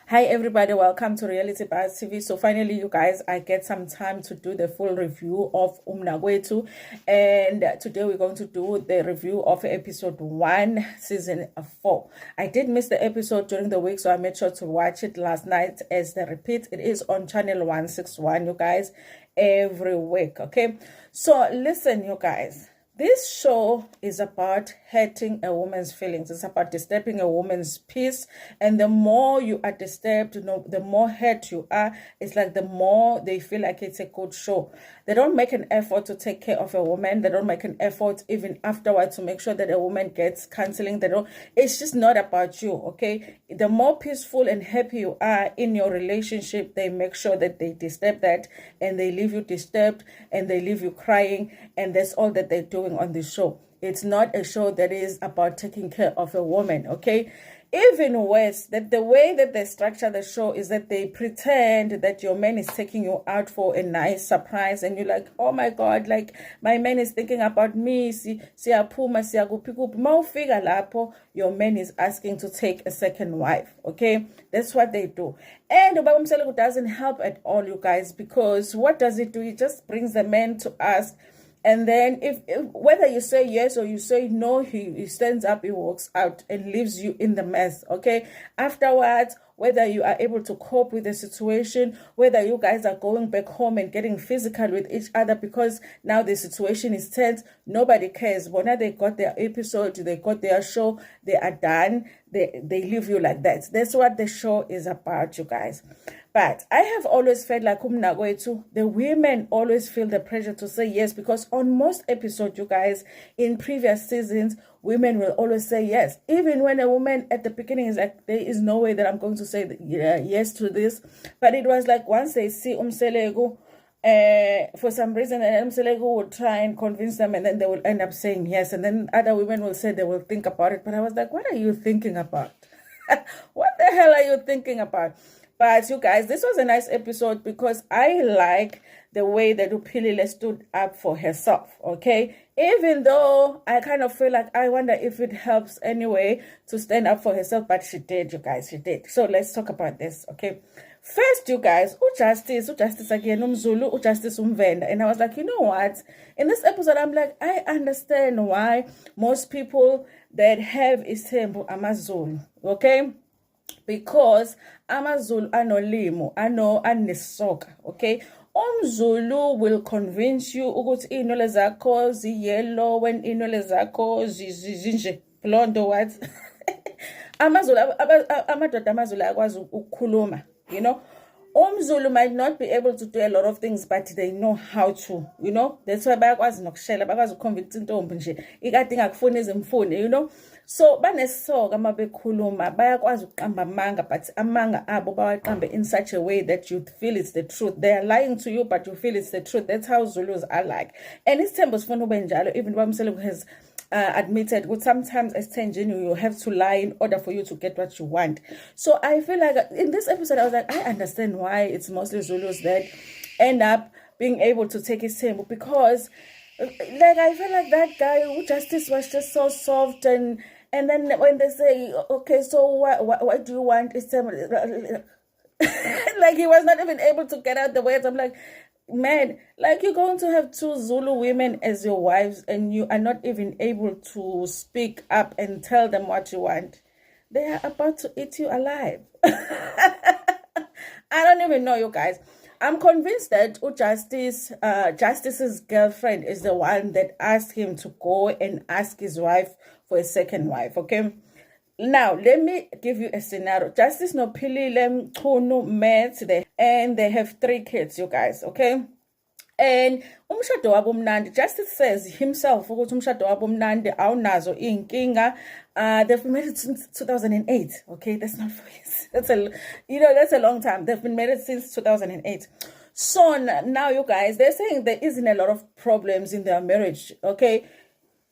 Hi everybody, welcome to Reality Buzz TV. So finally, you guys, I get some time to do the full review of Mnakwethu, and today we're going to do the review of episode 1, season 4. I did miss the episode during the week, so I made sure to watch it last night as the repeat. It is on channel 161, you guys, every week. Okay, so listen, you guys. This show is about hurting a woman's feelings. It's about disturbing a woman's peace. And the more you are disturbed, the more hurt you are. It's like the more they feel like it's a good show. They don't make an effort to take care of a woman. They don't make an effort even afterwards to make sure that a woman gets counseling. It's just not about you, okay? The more peaceful and happy you are in your relationship, they make sure that they disturb that and they leave you disturbed and they leave you crying. And that's all that they do on this show. It's not a show that is about taking care of a woman, okay? Even worse, that the way that they structure the show is that they pretend that your man is taking you out for a nice surprise, and you're like, oh my god, like my man is thinking about me. Siyaphuma siyakuphi mawufika lapho, your man is asking to take a second wife, okay? That's what they do. And Ubaba Mseleku doesn't help at all, you guys, because what does it do? It just brings the man to ask. And then if whether you say yes or you say no, he stands up, he walks out and leaves you in the mess, okay? Afterwards, whether you are able to cope with the situation, whether you guys are going back home and getting physical with each other because now the situation is tense, nobody cares. But now they got their episode, they got their show, they are done, they leave you like that. That's what the show is about, you guys. But I have always felt like Mnakwethu, the women always feel the pressure to say yes, because on most episodes, you guys, in previous seasons, women will always say yes. Even when a woman at the beginning is like, there is no way that I'm going to say yes to this. But it was like once they see Mselegu, for some reason, Mselegu will try and convince them, and then they will end up saying yes. And then other women will say they will think about it. But I was like, what are you thinking about? What the hell are you thinking about? But you guys, this was a nice episode because I like the way that Uphilile stood up for herself, okay? Even though I kind of feel like I wonder if it helps anyway to stand up for herself, but she did, you guys, she did. So let's talk about this, okay? First, you guys, Justice again, Zulu, Justice Umvenda. And I was like, you know what? In this episode, I'm like, I understand why most people that have Isembu Amazulu, okay? Because AmaZulu anolimo, anesoka, okay? Zulu will convince you ukuthi inwele zakho zi-yellow when inwele zakho zinje blonde what? Amadoda amaZulu ayakwazi ukukhuluma, you know? Zulu might not be able to do a lot of things, but they know how to, you know? That's why bayakwazi nokushela, bayakwazi ukuconvince intombi nje ikade ingakufuni izimfuni, you know? So banesoka uma bekhuluma, bayakwazi ukuqamba amanga, but amanga abo bawaqambe in such a way that you feel it's the truth. They are lying to you, but you feel it's the truth. That's how Zulus are like. And isithembu sifuna ube njalo. Even Ubaba Mseleku has admitted that sometimes as Tenjini you have to lie in order for you to get what you want. So I feel like in this episode I was like, I understand why it's mostly Zulus that end up being able to take his tempo, because like I feel like that guy who Justice was just so soft, and then when they say, okay, so what do you want? It's like he was not even able to get out the words. I'm like, man, like you're going to have 2 Zulu women as your wives and you are not even able to speak up and tell them what you want. They are about to eat you alive. I don't even know, you guys. I'm convinced that Justice's girlfriend is the one that asked him to go and ask his wife for a second wife, okay? Now, let me give you a scenario. Justice Nophilile Mchunu met there, and they have 3 kids, you guys, okay? And umshado wabo mnandi, Justice says himself ukuthi umshado wabo mnandi awunazo inkinga. They've been married since 2008, okay? That's not 4 years. That's a long time. They've been married since 2008. So now, you guys, they're saying there isn't a lot of problems in their marriage, okay?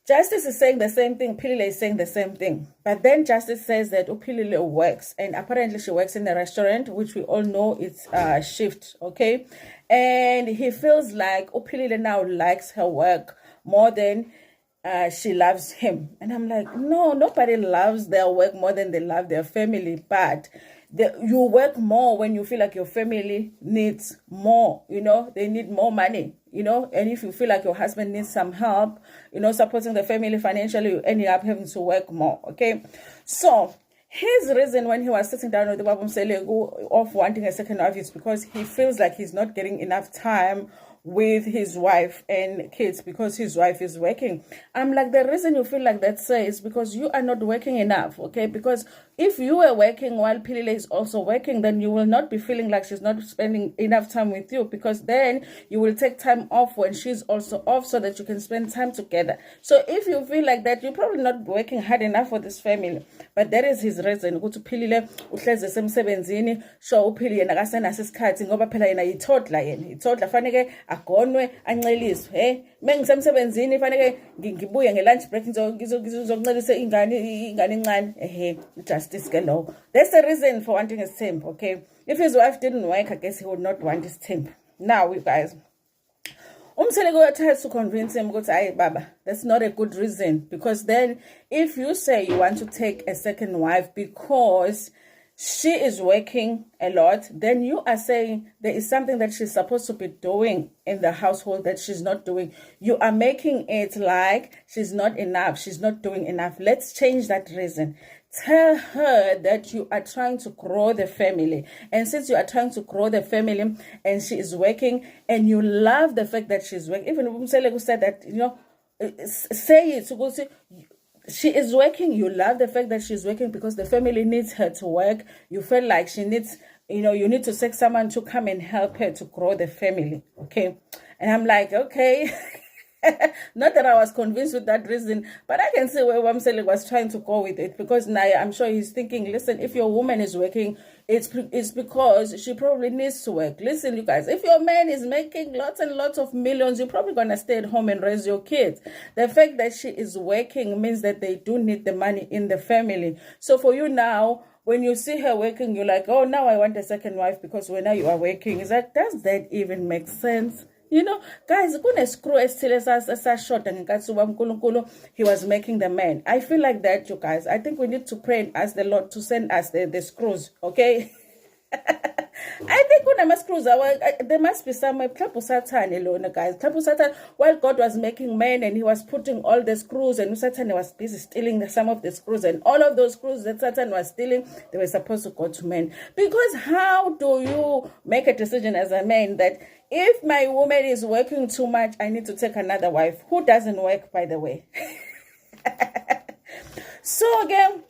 Justice is saying the same thing, Philile is saying the same thing. But then Justice says that Philile works, and apparently she works in a restaurant, which we all know it's a shift, okay? And he feels like Philile now likes her work more than she loves him. And I'm like, no, nobody loves their work more than they love their family. But you work more when you feel like your family needs more, they need more money, and if you feel like your husband needs some help, supporting the family financially, you end up having to work more, okay? So his reason when he was sitting down with the Babum Selegu of wanting a second wife is because he feels like he's not getting enough time with his wife and kids because his wife is working. I'm like, the reason you feel like that, sir, is because you are not working enough, okay? Because if you were working while Pilile is also working, then you will not be feeling like she's not spending enough time with you, because then you will take time off when she's also off so that you can spend time together. So if you feel like that, you're probably not working hard enough for this family. But that is his reason. Ukuthi Pilile uhleze semsebenzini, so uphili yena akasenaso isikhathi ngoba phela yena yithodla fanele agonwe anceliswe. Mengisemsebenzini fanele ngibuye nge-lunch break ngizokuncelisa ingane encane. Justice ke lo. That's the reason for wanting his temp, okay? If his wife didn't work, I guess he would not want his temp. Now, you guys, Umselego tries to convince him, hey, Baba, that's not a good reason. Because then, if you say you want to take a second wife because she is working a lot, then you are saying there is something that she's supposed to be doing in the household that she's not doing. You are making it like she's not enough. She's not doing enough. Let's change that reason. Tell her that you are trying to grow the family. And since you are trying to grow the family and she is working and you love the fact that she's working, even Umselego said that, say it. She is working. You love the fact that she's working because the family needs her to work. You feel like she needs, you need to seek someone to come and help her to grow the family. Okay. And I'm like, okay. Not that I was convinced with that reason, but I can see where Wamsele was trying to go with it, because now I'm sure he's thinking, listen, if your woman is working, it's because she probably needs to work. Listen, you guys, if your man is making lots and lots of millions, you're probably going to stay at home and raise your kids. The fact that she is working means that they do need the money in the family. So for you now, when you see her working, you're like, oh, now I want a second wife because when now you are working. Is that, does that even make sense? Guys, screw short and he was making the man. I feel like that, you guys. I think we need to pray and ask the Lord to send us the screws, okay? I think when screws, there must be some Satan alone, guys. Satan, while God was making men and he was putting all the screws, and Satan was busy stealing some of the screws, and all of those screws that Satan was stealing, they were supposed to go to men. Because how do you make a decision as a man that if my woman is working too much, I need to take another wife? Who doesn't work, by the way? So again,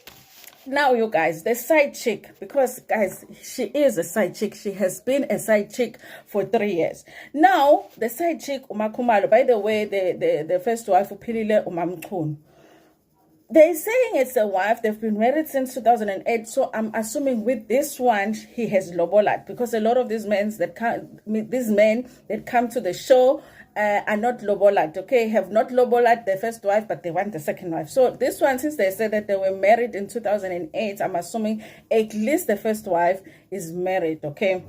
now you guys, the side chick, because guys, she is a side chick. She has been a side chick for 3 years. Now, the side chick, Umakumalo, by the way, the first wife, Upilile Umamkun. They're saying it's a wife. They've been married since 2008. So I'm assuming with this one, he has lobolat, because a lot of these men that come to the show are not lobolat, okay? Have not lobolat the first wife, but they want the second wife. So this one, since they said that they were married in 2008, I'm assuming at least the first wife is married, okay?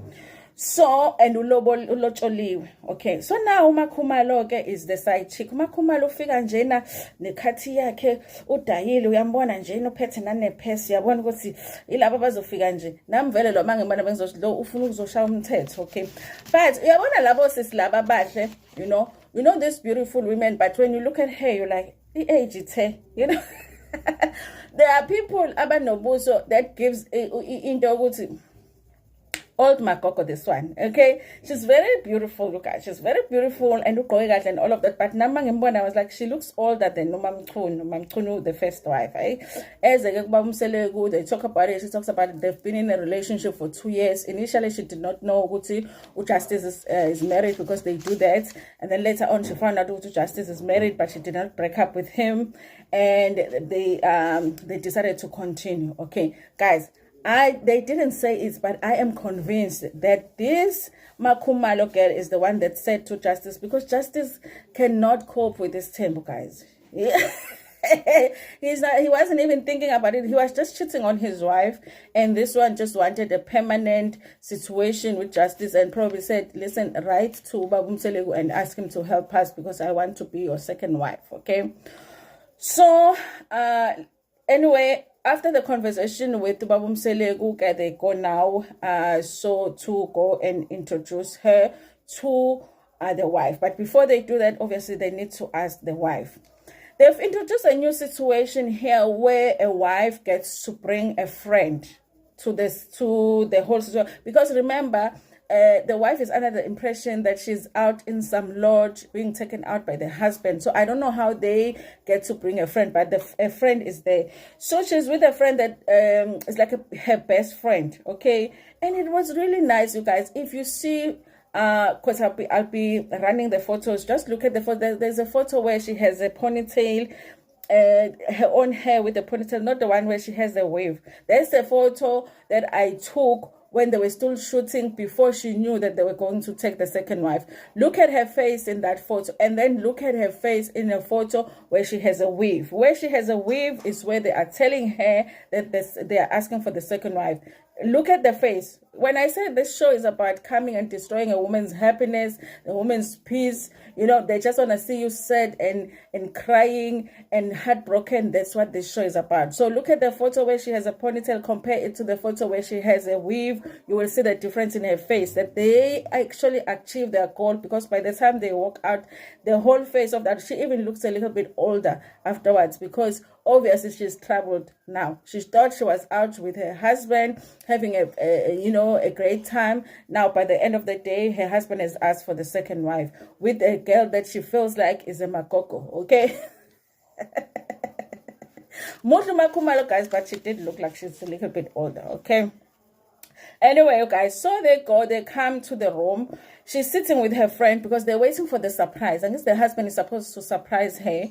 So, and ulotsholiwe. Okay, so now uMakhumalo ke is the side chick. uMakhumalo ufika njena nekhathi yakhe udayile, uyambona njena uphethe nanephesi, yabona ukuthi ilabo bazofika nje. Nami vele lo mangibona bengizosho ufuna ukuzoshaya umthetho, okay? But uyabona labo sisilaba bahle, you know these beautiful women, but when you look at her, you're like, age ithe, There are people abanobuso that gives into ukuthi old Makoko, this one, okay? She's very beautiful, look at, she's very beautiful and and all of that. But Namang I was like, she looks older than Nomamchunu, the first wife, eh? As they talk about it, she talks about it. They've been in a relationship for 2 years. Initially, she did not know Uti Justice is married, because they do that. And then later on, she found out Uti Justice is married, but she did not break up with him. And they decided to continue, okay? Guys, they didn't say it, but I am convinced that this Makhumalo girl is the one that said to Justice, because Justice cannot cope with this tempo, guys. He wasn't even thinking about it. He was just cheating on his wife, and this one just wanted a permanent situation with Justice, and probably said, listen, write to Babumselegu and ask him to help us, because I want to be your second wife, okay? So, anyway, after the conversation with Babu Mselegu, they go now so to go and introduce her to the wife. But before they do that, obviously they need to ask the wife. They've introduced a new situation here where a wife gets to bring a friend to the whole situation. Because remember, the wife is under the impression that she's out in some lodge being taken out by the husband. So I don't know how they get to bring a friend, but a friend is there. So she's with a friend that is like her best friend, okay? And it was really nice, you guys. If you see, because I'll be running the photos, just look at the photo. There's a photo where she has a ponytail, her own hair with a ponytail, not the one where she has a wave. There's a photo that I took when they were still shooting before she knew that they were going to take the second wife. Look at her face in that photo, and then look at her face in a photo where she has a weave. Where she has a weave is where they are telling her that they are asking for the second wife. Look at the face. When I said this show is about coming and destroying a woman's happiness, a woman's peace, you know, they just want to see you sad and crying and heartbroken. That's what this show is about. So look at the photo where she has a ponytail, compare it to the photo where she has a weave. You will see the difference in her face, that they actually achieved their goal, because by the time they walk out, the whole face of that, she even looks a little bit older afterwards, because obviously she's traveled now. She thought she was out with her husband having a great time. Now by the end of the day, her husband has asked for the second wife with a girl that she feels like is a makoko, okay? Mutu guys, but she did look like she's a little bit older, okay? Anyway, you guys, so they come to the room. She's sitting with her friend because they're waiting for the surprise. I guess the husband is supposed to surprise her.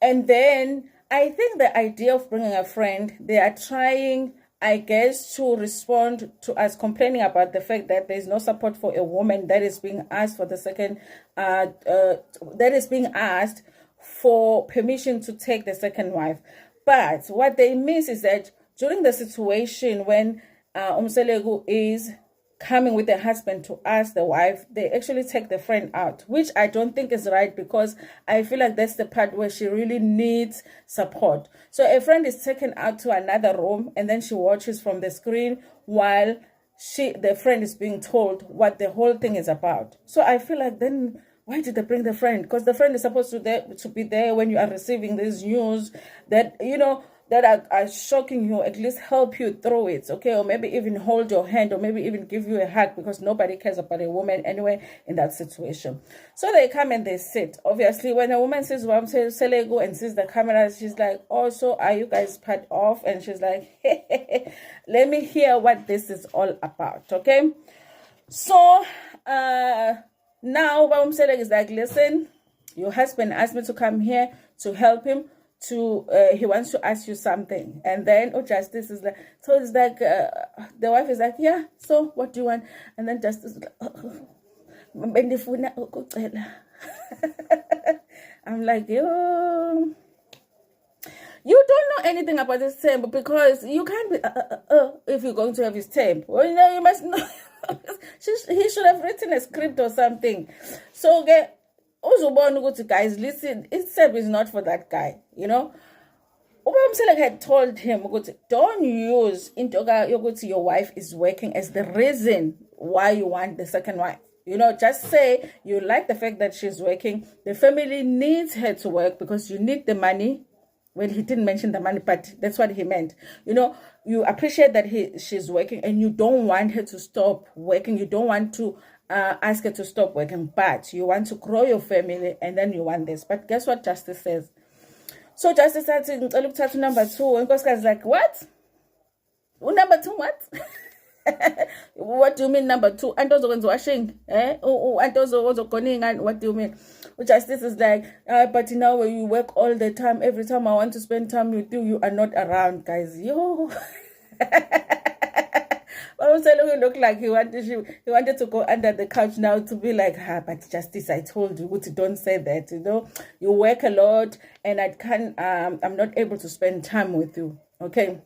And then I think the idea of bringing a friend, they are trying, I guess, to respond to us complaining about the fact that there's no support for a woman that is being asked for the second, that is being asked for permission to take the second wife. But what they miss is that during the situation when Umselegu is coming with the husband to ask the wife, they actually take the friend out, which I don't think is right, because I feel like that's the part where she really needs support. So a friend is taken out to another room, and then she watches from the screen while the friend is being told what the whole thing is about. So I feel like, then why did they bring the friend? Because the friend is supposed to be there when you are receiving this news that, you know, that are shocking you, at least help you through it, okay? Or maybe even hold your hand, or maybe even give you a hug, because nobody cares about a woman anyway in that situation. So they come and they sit. Obviously, when a woman sees Selego and sees the cameras, she's like, oh, so are you guys part of? And she's like, hey, let me hear what this is all about, okay? So now Selego is like, listen, your husband asked me to come here to help him. He wants to ask you something. And then Justice is like, so it's like the wife is like, yeah, so what do you want? And then Justice is like, I'm like, yo, you don't know anything about this temp, because you can't be if you're going to have his temp. Well, you know, you must know. He should have written a script or something. So guys, listen, itself is not for that guy, you know. Ubamselek had told him, don't use your wife is working as the reason why you want the second wife. You know, just say you like the fact that she's working. The family needs her to work because you need the money. Well, he didn't mention the money, but that's what he meant. You know, you appreciate that she's working, and you don't want her to stop working. You don't want to ask her to stop working, but you want to grow your family, and then you want this. But guess what Justice says? So Justice said, look at number 2, and Koska's like, what? Number 2, what? What do you mean number 2? Antozo washing, Antozo what do you mean? Justice is like, but you know, you work all the time. Every time I want to spend time with you, you are not around, guys. Yo. It looked like he wanted to go under the couch now to be like, but Justice, I told you, don't say that, you know. You work a lot, and I'm not able to spend time with you, okay?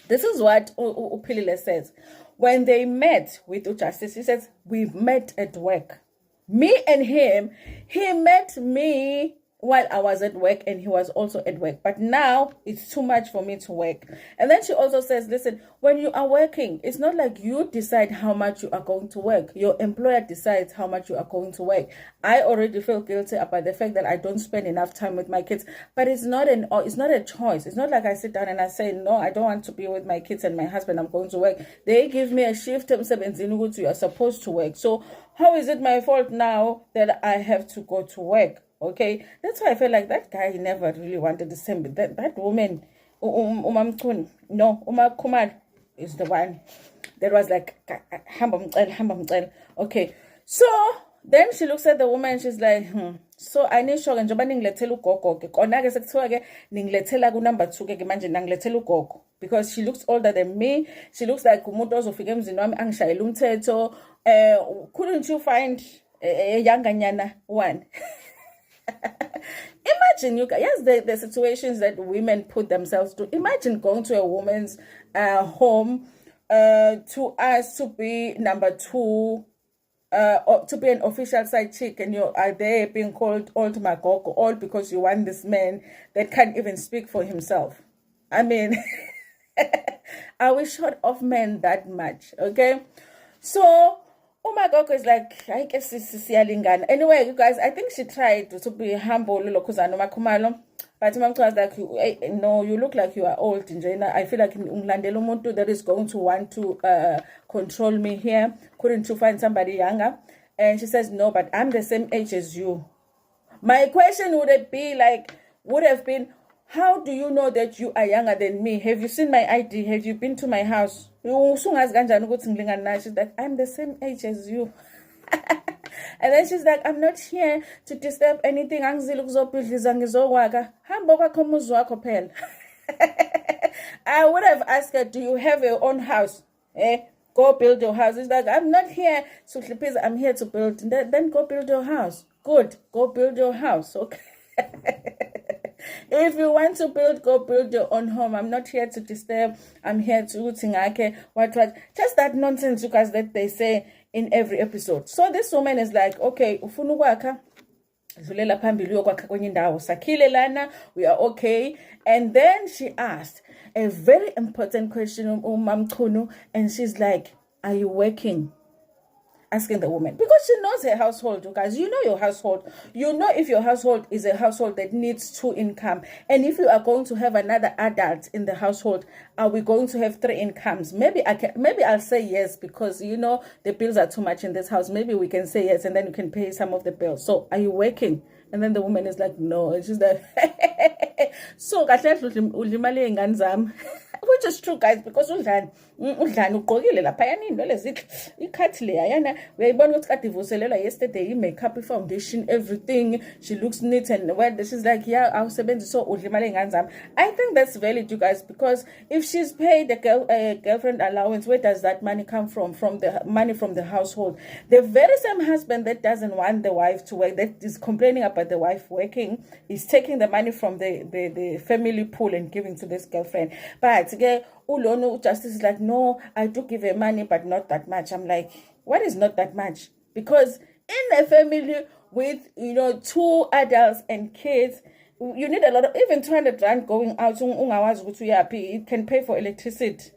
This is what Upilile says. When they met with Justice, he says, we've met at work. Me and him, he met me while I was at work and he was also at work. But now it's too much for me to work. And then she also says, listen, when you are working, it's not like you decide how much you are going to work. Your employer decides how much you are going to work. I already feel guilty about the fact that I don't spend enough time with my kids, but it's not a choice. It's not like I sit down and I say, no, I don't want to be with my kids and my husband, I'm going to work. They give me a shift, you are supposed to work. So how is it my fault now that I have to go to work? Okay, that's why I feel like that guy never really wanted the same. That woman, no, Uma Kumar is the one that was like, okay. So then she looks at the woman and she's like, so I need shock and jobaning letelu gogo. Konake sekuthiwa ning letela ku number 2 ke manje nang letelu gogo, because she looks older than me. She looks like umuntu ozofika emzini wami angishayela umthetho. Couldn't you find a younger nyana one? Imagine, you guys, the situations that women put themselves through. Imagine going to a woman's home to ask to be number 2, or to be an official side chick, and you are there being called old Magoko, all because you want this man that can't even speak for himself. I mean, are we short of men that much? Okay, so Magoko is like, I guess it's siyalingana. Anyway, you guys, I think she tried to be humble, but Mamto was like, no, you look like you are old. I feel like umlandelo umuntu that is going to want to control me here. Couldn't you find somebody younger? And she says, no, but I'm the same age as you. My question would have been, how do you know that you are younger than me? Have you seen my ID? Have you been to my house? She's like, I'm the same age as you. And then she's like, I'm not here to disturb anything. I would have asked her, do you have your own house? Go build your house. It's like, I'm not here to please, I'm here to build. Then go build your house. Good. Go build your house. Okay. If you want to build, go build your own home. I'm not here to disturb. I'm here to what. Just that nonsense, you guys, that they say in every episode. So this woman is like, okay, we are okay. And then she asked a very important question, and she's like, are you working? Asking the woman, because she knows her household, you guys. You know your household. You know if your household is a household that needs 2 income, and if you are going to have another adult in the household, are we going to have 3 incomes? Maybe I'll say yes, because you know the bills are too much in this house. Maybe we can say yes, and then you can pay some of the bills. So are you working? And then the woman is like, no. And she's like, so which is true, guys, because udlani ugqokile lapha yanini lezi ikhathi le yana uyayibona ukuthi kade ivuselelwa yesterday, makeup, foundation, everything. She looks neat and well. She's like, yeah, awusebenzisa udla imali engane zami. I think that's valid, you guys, because if she's paid a girlfriend allowance, where does that money come from? From the money from the household. The very same husband that doesn't want the wife to work, that is complaining about the wife working, is taking the money from the family pool and giving to this girlfriend. But again, Justice is like, no, I do give her money, but not that much. I'm like, what is not that much? Because in a family with 2 adults and kids, you need a lot of, even 200 rand going out. It can pay for electricity,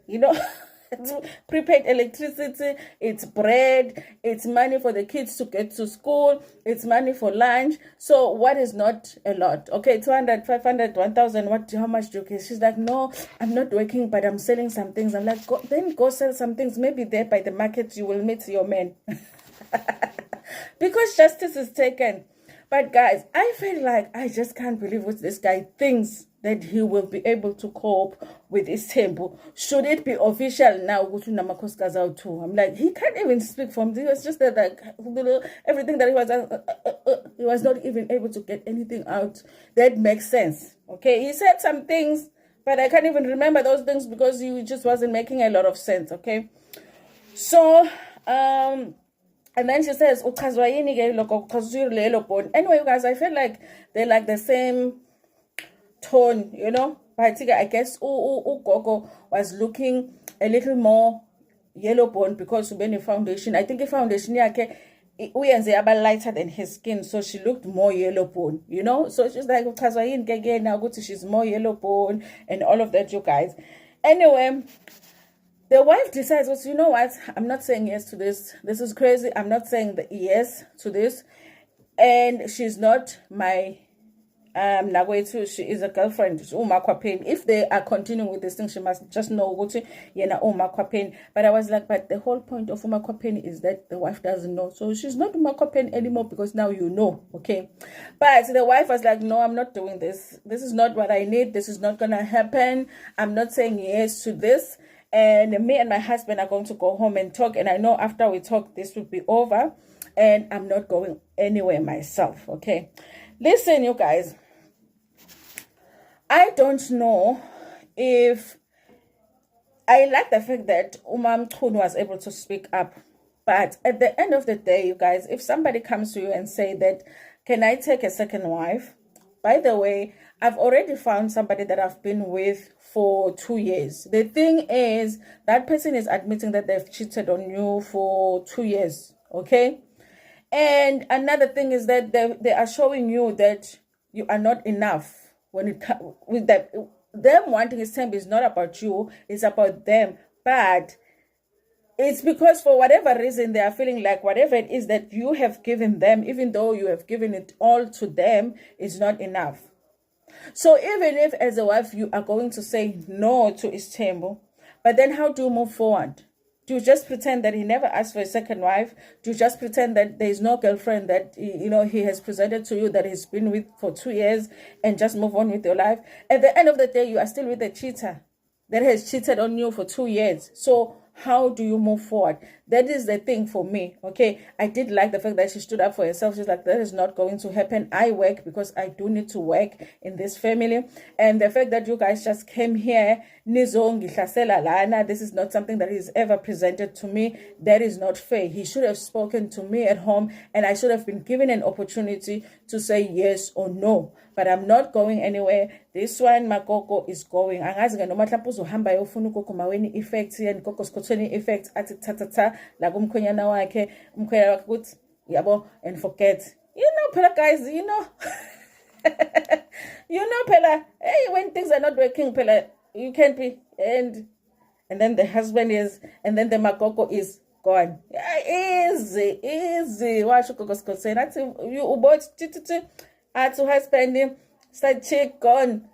prepaid electricity, it's bread, it's money for the kids to get to school, it's money for lunch. So what is not a lot? Okay, 200, 500, 1,000, how much do you get? She's like, no, I'm not working, but I'm selling some things. I'm like, then go sell some things. Maybe there by the market you will meet your man. Because justice is taken. But guys, I feel like I just can't believe what this guy thinks, that he will be able to cope with his tempo. Should it be official now? I'm like, he can't even speak from this. It was just that, like, everything that he was not even able to get anything out that makes sense. Okay, he said some things, but I can't even remember those things because he just wasn't making a lot of sense. Okay, so and then she says, anyway, you guys, I feel like they're like the same tone, But I guess Gogo was looking a little more yellow bone because when the foundation, I think the foundation uyenze yaba lighter than his skin, so she looked more yellow bone, you know. So she's like, uchazwa yini ke ke now ukuthi she's more yellow bone and all of that, you guys. Anyway, the wife decides, well, you know what, I'm not saying yes to this. This is crazy. I'm not saying yes to this. And she's not my Mnakwethu, she is a girlfriend. If they are continuing with this thing, she must just know ukuthi yena uMakwapeni. But I was like, but the whole point of uMakwapeni is that the wife doesn't know. So she's not uMakwapeni anymore because now you know, okay? But the wife was like, no, I'm not doing this. This is not what I need. This is not gonna happen. I'm not saying yes to this. And me and my husband are going to go home and talk. And I know after we talk, this will be over. And I'm not going anywhere myself, okay? Listen, you guys. I don't know if I like the fact that Mnakwethu was able to speak up. But at the end of the day, you guys, if somebody comes to you and say that, can I take a second wife? By the way, I've already found somebody that I've been with for 2 years. The thing is, that person is admitting that they've cheated on you for 2 years, okay? And another thing is that they are showing you that you are not enough. When it comes with that, them wanting his time is not about you, it's about them. But it's because for whatever reason they are feeling like whatever it is that you have given them, even though you have given it all to them, is not enough. So even if as a wife you are going to say no to Isthembu, but then how do you move forward? Do you just pretend that he never asked for a second wife? Do you just pretend that there is no girlfriend that he has presented to you that he's been with for 2 years and just move on with your life? At the end of the day, you are still with a cheater that has cheated on you for 2 years. So how do you move forward? That is the thing for me, okay? I did like the fact that she stood up for herself. She's like, that is not going to happen. I work because I do need to work in this family. And the fact that you guys just came here, this is not something that is ever presented to me. That is not fair. He should have spoken to me at home and I should have been given an opportunity to say yes or no. But I'm not going anywhere. This one, Makoko, is going. Angazi noma mhlawumbe uzohamba yofuna ugogo maweni effect and gogo Scottoni effect athi tatata la kumkhonyana wakhe umkhwela wakhe ukuthi yabo and forget. Phela guys, phela, hey, when things are not working, phela, you can't be and then the husband is, and then the Makoko is gone. Yeah, easy. Washo gogo Scottoni athi you ubot at husband start chick gone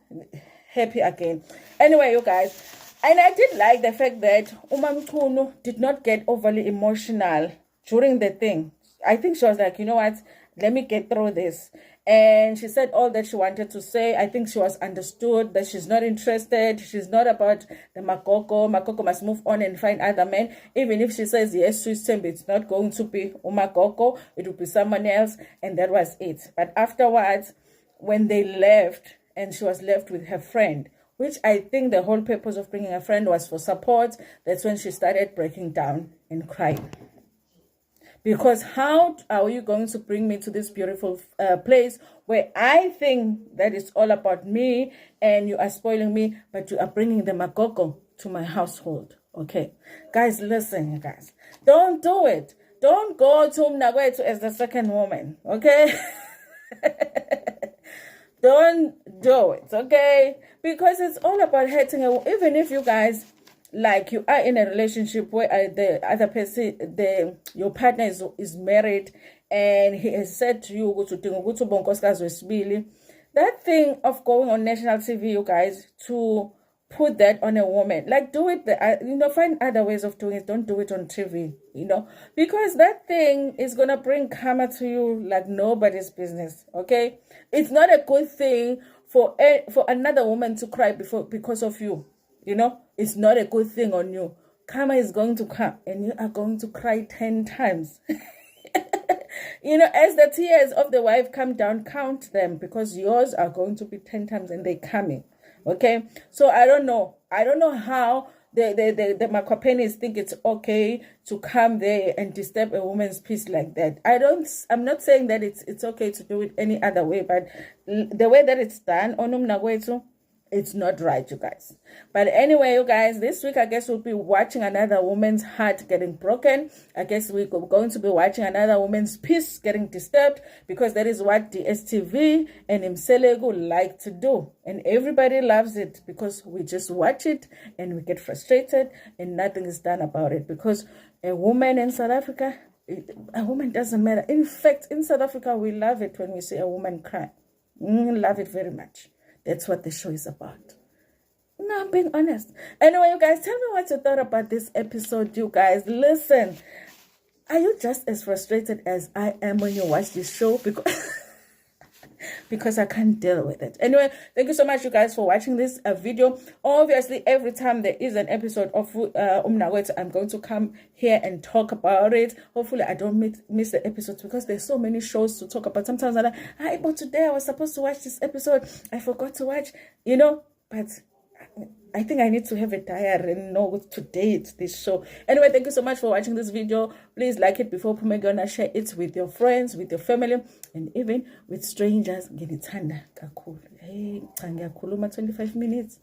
happy again. Anyway, you guys, and I did like the fact that Mnakwethu did not get overly emotional during the thing. I think she was like, you know what, let me get through this. And she said all that she wanted to say. I think she was understood that she's not interested. She's not about the Makoko. Makoko must move on and find other men. Even if she says yes to him, it's not going to be Makoko. It will be someone else. And that was it. But afterwards, when they left and she was left with her friend, which I think the whole purpose of bringing a friend was for support, that's when she started breaking down and crying. Because how are you going to bring me to this beautiful place where I think that it's all about me and you are spoiling me, but you are bringing the Makoko to my household? Okay. Guys, listen, guys. Don't do it. Don't go to Mnakwethu as the second woman. Okay? Don't do it. Okay? Because it's all about hurting her. Even if you guys, like, you are in a relationship where the other person, your partner is married and he has said to you, that thing of going on national TV, you guys, to put that on a woman, like, do it, find other ways of doing it. Don't do it on TV, because that thing is going to bring karma to you like nobody's business, okay? It's not a good thing for another woman to cry because of you. It's not a good thing on you. Karma is going to come and you are going to cry 10 times. As the tears of the wife come down, count them, because yours are going to be 10 times and they're coming. Okay? So I don't know how the Makwapenis think it's okay to come there and disturb a woman's peace like that. I'm not saying that it's okay to do it any other way, but the way that it's done on Mnakwethu, It's not right, you guys. But anyway, you guys, this week I guess we'll be watching another woman's heart getting broken. I guess we're going to be watching another woman's peace getting disturbed, because that is what DSTV and Mselegu like to do. And everybody loves it, because we just watch it and we get frustrated and nothing is done about it. Because a woman in South Africa, a woman doesn't matter. In fact, in South Africa, we love it when we see a woman cry. Love it very much. That's what the show is about. No, I'm being honest. Anyway, you guys, tell me what you thought about this episode, you guys. Listen, are you just as frustrated as I am when you watch this show? Because I can't deal with it. Anyway, thank you so much, you guys, for watching this video. Obviously, every time there is an episode of Mnakwethu, I'm going to come here and talk about it. Hopefully, I don't miss the episodes, because there's so many shows to talk about. Sometimes I'm like, hi, but today I was supposed to watch this episode. I forgot to watch, but I think I need to have a diary and know to date this show. Anyway, thank you so much for watching this video. Please like it before Pumegona. Share it with your friends, with your family, and even with strangers. Ngilithanda kakhulu. Hey, ngiyakhuluma 25 minutes.